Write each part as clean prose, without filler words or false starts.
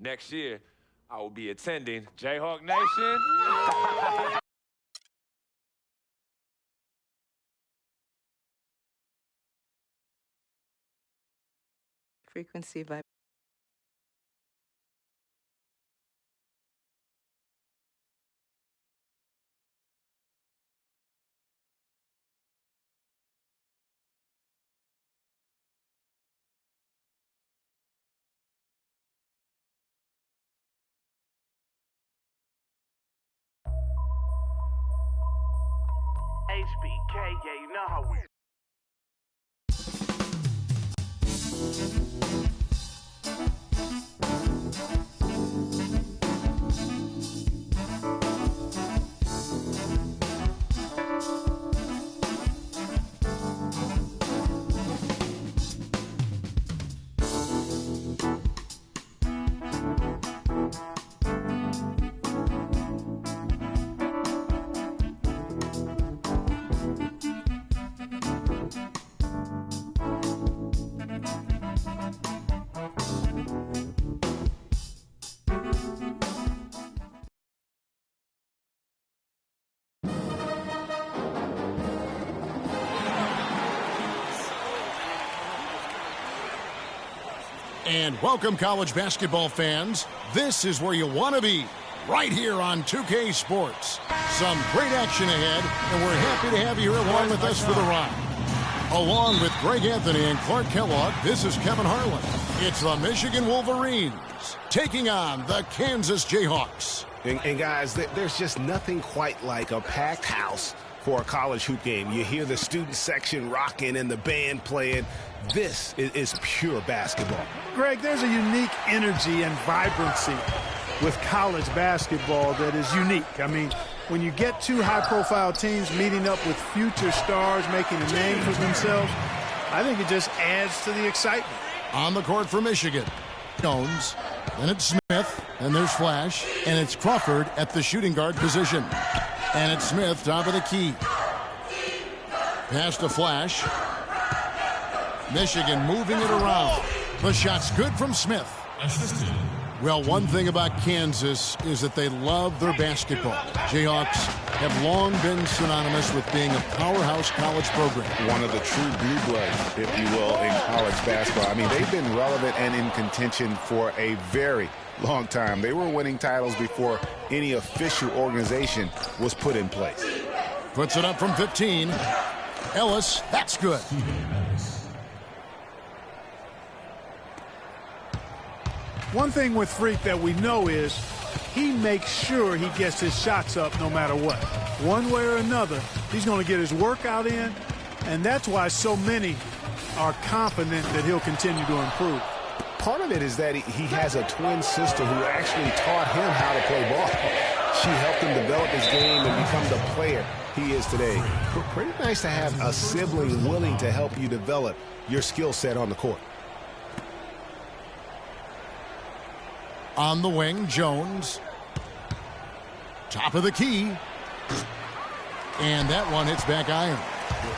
next year, I will be attending Jayhawk Nation. Frequency vibe. HBK, yeah, you know how we. And welcome, college basketball fans. This is where you want to be, right here on 2K Sports. Some great action ahead, and we're happy to have you here along with us for the ride. Along with Greg Anthony and Clark Kellogg, this is Kevin Harlan. It's the Michigan Wolverines taking on the Kansas Jayhawks. And guys, there's just nothing quite like a packed house for a college hoop game. You hear the student section rocking and the band playing. This is pure basketball. Greg, there's a unique energy and vibrancy with college basketball that is unique. I mean, when you get two high-profile teams meeting up with future stars making a name for themselves, I think it just adds to the excitement. On the court for Michigan, Jones, and it's Smith, and there's Flash, and it's Crawford at the shooting guard position. And it's Smith, top of the key. Pass to Flash. Michigan moving it around. The shot's good from Smith. Well, one thing about Kansas is that they love their basketball. Jayhawks have long been synonymous with being a powerhouse college program. One of the true blue bloods, if you will, in college basketball. I mean, they've been relevant and in contention for a very long time. They were winning titles before any official organization was put in place. Puts it up from 15. Ellis, that's good. One thing with Freak that we know is he makes sure he gets his shots up no matter what. One way or another, he's going to get his workout in, and that's why so many are confident that he'll continue to improve. Part of it is that he has a twin sister who actually taught him how to play ball. She helped him develop his game and become the player he is today. Pretty nice to have a sibling willing to help you develop your skill set on the court. On the wing, Jones. Top of the key. And that one hits back iron.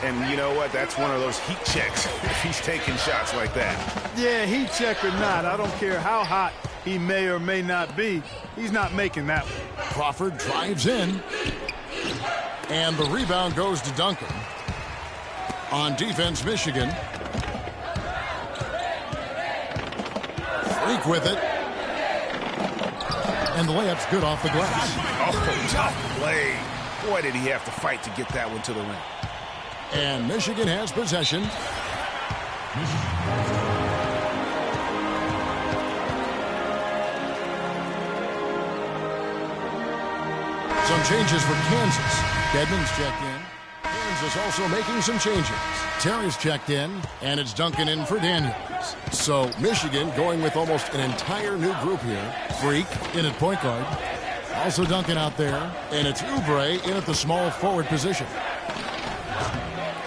And you know what? That's one of those heat checks if he's taking shots like that. Yeah, heat check or not, I don't care how hot he may or may not be. He's not making that one. Crawford drives in. And the rebound goes to Duncan. On defense, Michigan. Freak with it. And the layup's good off the glass. Oh, tough play. Boy, did he have to fight to get that one to the rim. And Michigan has possession. Some changes for Kansas. Dedmon's checked in. Kansas also making some changes. Terry's checked in, and it's Duncan in for Daniels. So Michigan going with almost an entire new group here. Freak in at point guard. Also Duncan out there, and it's Oubre in at the small forward position.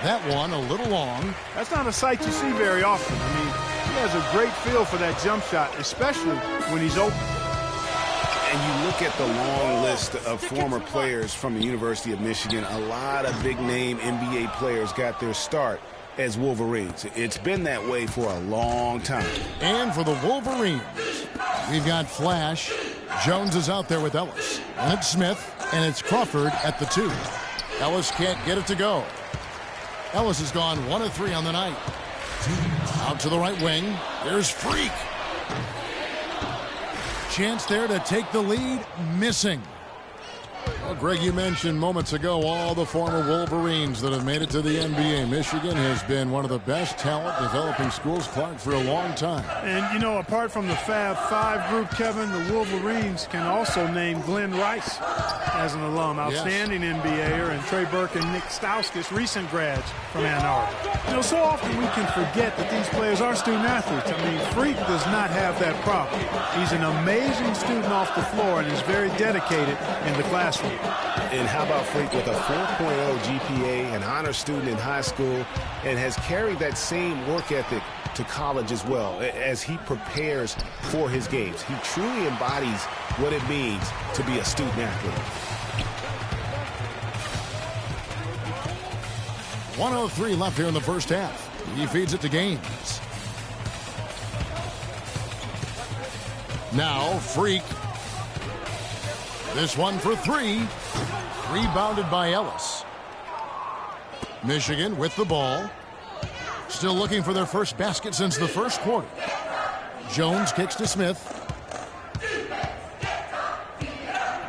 That one a little long. That's not a sight you see very often. I mean, he has a great feel for that jump shot, especially when he's open. And you look at the long list of former players from the University of Michigan. A lot of big-name NBA players got their start as Wolverines. It's been that way for a long time. And for the Wolverines, we've got Flash. Jones is out there with Ellis. And it's Smith, and it's Crawford at the 2. Ellis can't get it to go. Ellis has gone 1 of 3 on the night. Out to the right wing. There's Freak. Chance there to take the lead. Missing. Well, Greg, you mentioned moments ago all the former Wolverines that have made it to the NBA. Michigan has been one of the best talent developing schools, Clark, for a long time. And, you know, apart from the Fab Five group, Kevin, the Wolverines can also name Glenn Rice as an alum, outstanding NBAer, and Trey Burke and Nick Stauskas, recent grads from Ann Arbor. You know, so often we can forget that these players are student athletes. I mean, Freak does not have that problem. He's an amazing student off the floor and is very dedicated in the classroom. And how about Freak with a 4.0 GPA, an honor student in high school, and has carried that same work ethic to college as well as he prepares for his games. He truly embodies what it means to be a student athlete. 1:03 left here in the first half. He feeds it to Gaines. Now Freak. This one for 3. Rebounded by Ellis. Michigan with the ball. Still looking for their first basket since the first quarter. Jones kicks to Smith.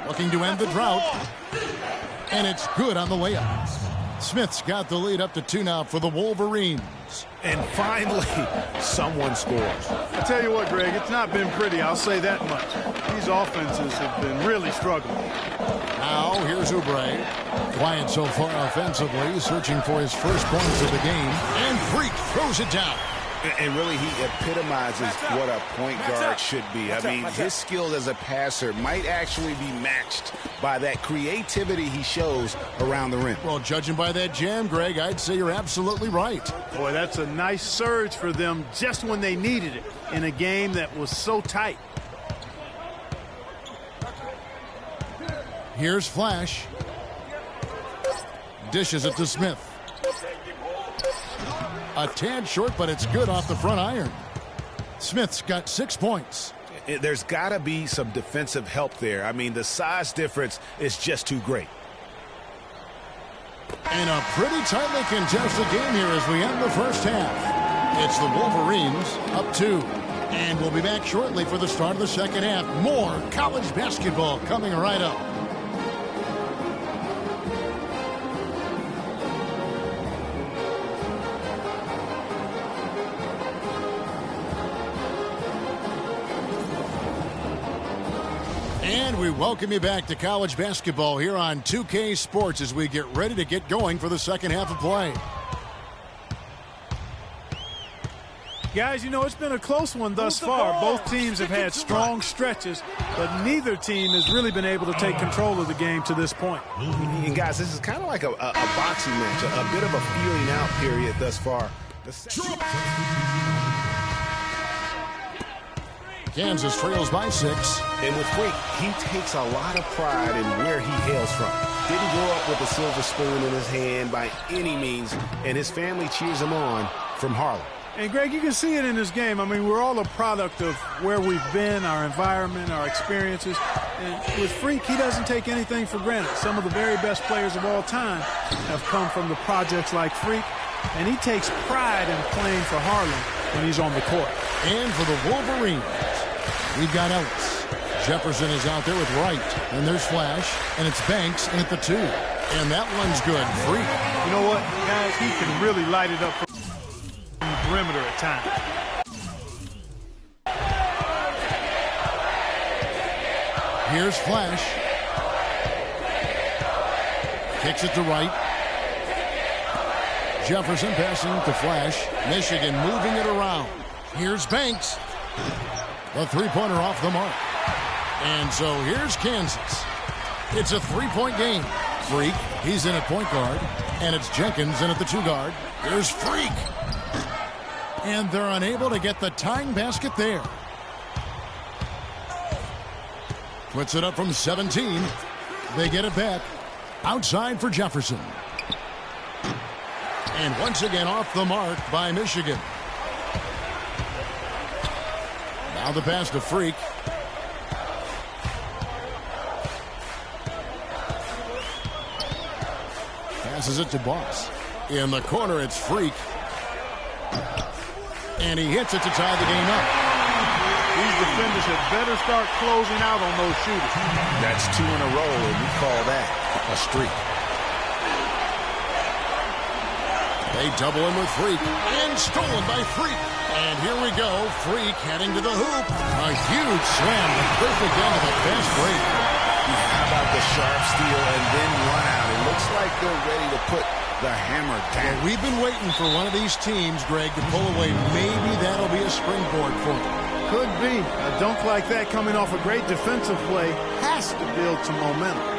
Looking to end the drought. And it's good on the layup. Smith's got the lead up to 2 now for the Wolverines. And finally, someone scores. I tell you what, Greg, it's not been pretty, I'll say that much. These offenses have been really struggling. Now, here's Oubre. Quiet so far offensively, searching for his first points of the game. And Freak throws it down. And really, he epitomizes what a point guard should be. I mean, his skills as a passer might actually be matched by that creativity he shows around the rim. Well, judging by that jam, Greg, I'd say you're absolutely right. Boy, that's a nice surge for them just when they needed it in a game that was so tight. Here's Flash. Dishes it to Smith. A tad short, but it's good off the front iron. Smith's got 6 points. There's got to be some defensive help there. I mean, the size difference is just too great. And a pretty tightly contested game here as we end the first half. It's the Wolverines up 2. And we'll be back shortly for the start of the second half. More college basketball coming right up. And we welcome you back to college basketball here on 2K Sports as we get ready to get going for the second half of play. Guys, you know, it's been a close one thus far. Both teams have had strong stretches, but neither team has really been able to take control of the game to this point. And guys, this is kind of like a boxing match, a bit of a feeling out period thus far. Kansas trails by 6. And with Freak, he takes a lot of pride in where he hails from. Didn't grow up with a silver spoon in his hand by any means, and his family cheers him on from Harlem. And, Greg, you can see it in this game. I mean, we're all a product of where we've been, our environment, our experiences. And with Freak, he doesn't take anything for granted. Some of the very best players of all time have come from the projects like Freak, and he takes pride in playing for Harlem when he's on the court. And for the Wolverines, we've got Ellis. Jefferson is out there with Wright. And there's Flash, and it's Banks in at the 2. And that one's good. Freak. You know what, guys? He can really light it up from the perimeter at times. Here's Flash. Kicks it to Wright. Jefferson passing to Flash. Michigan moving it around. Here's Banks. The three-pointer off the mark. And so here's Kansas. It's a three-point game. Freak, he's in at point guard. And it's Jenkins in at the 2 guard. Here's Freak. And they're unable to get the tying basket there. Puts it up from 17. They get it back. Outside for Jefferson. And once again off the mark by Michigan. Now the pass to Freak. Passes it to Boss. In the corner, it's Freak. And he hits it to tie the game up. These defenders had better start closing out on those shooters. That's 2 in a row, and we call that a streak. They double him with Freak. And stolen by Freak. And here we go. Freak heading to the hoop. A huge slam. The perfect end of a fast break. How about the sharp steal and then run out? It looks like they're ready to put the hammer down. Well, we've been waiting for one of these teams, Greg, to pull away. Maybe that'll be a springboard for them. Could be. A dunk like that coming off a great defensive play has to build some momentum.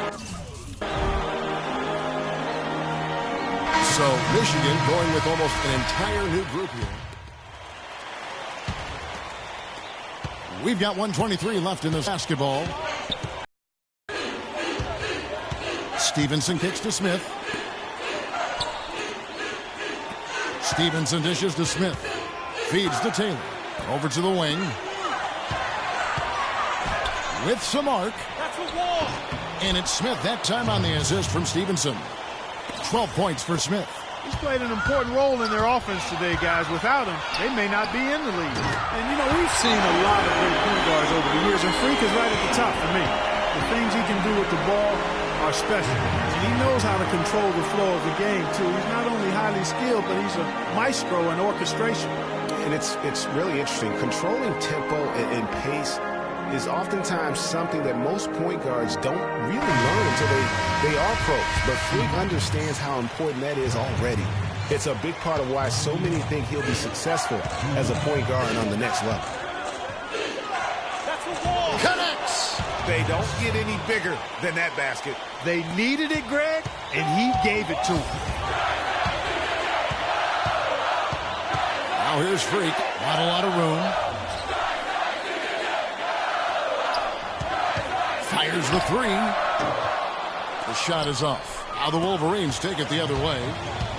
So Michigan going with almost an entire new group here. We've got 1:23 left in this basketball. Stevenson kicks to Smith. Stevenson dishes to Smith. Feeds to Taylor. Over to the wing. With some arc. And it's Smith that time on the assist from Stevenson. 12 points for Smith. He's played an important role in their offense today, guys. Without him, they may not be in the league. And, you know, we've seen a lot of great point guards over the years, and Freak is right at the top for me. The things he can do with the ball are special. And he knows how to control the flow of the game, too. He's not only highly skilled, but he's a maestro in orchestration. And it's really interesting. Controlling tempo and pace is oftentimes something that most point guards don't really learn until they are pros. But Freak understands how important that is already. It's a big part of why so many think he'll be successful as a point guard on the next level. Connects. They don't get any bigger than that basket. They needed it, Greg, and he gave it to them. Now here's Freak. Not a lot of room. Fires the three. The shot is off. Now the Wolverines take it the other way.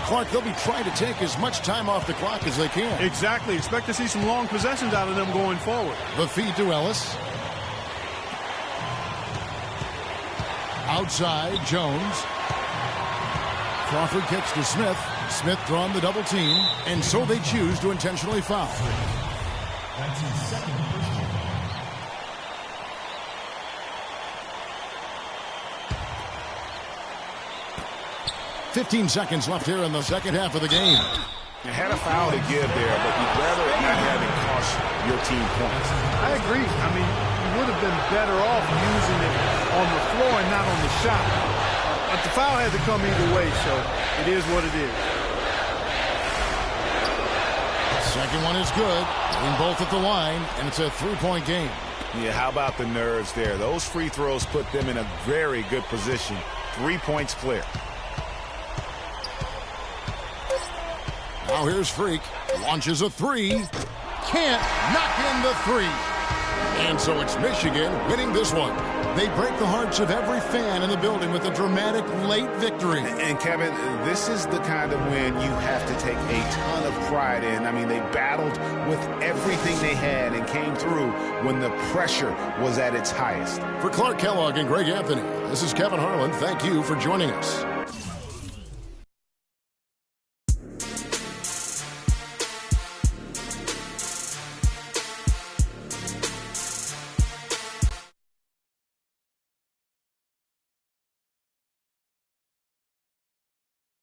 Clark, they'll be trying to take as much time off the clock as they can. Exactly. Expect to see some long possessions out of them going forward. The feed to Ellis. Outside, Jones. Crawford kicks to Smith. Smith drawn the double team, and so they choose to intentionally foul. That's his second personal. 15 seconds left here in the second half of the game. You had a foul to give there, but you'd rather it not have it cost your team points. I agree. I mean, you would have been better off using it on the floor and not on the shot. But the foul had to come either way, so it is what it is. Second one is good. In both at the line, and it's a three-point game. Yeah, how about the nerves there? Those free throws put them in a very good position. 3 points clear. Now here's Freak. Launches a three. Can't knock in the three. And so it's Michigan winning this one. They break the hearts of every fan in the building with a dramatic late victory. And Kevin, this is the kind of win you have to take a ton of pride in. I mean, they battled with everything they had and came through when the pressure was at its highest. For Clark Kellogg and Greg Anthony, this is Kevin Harlan. Thank you for joining us.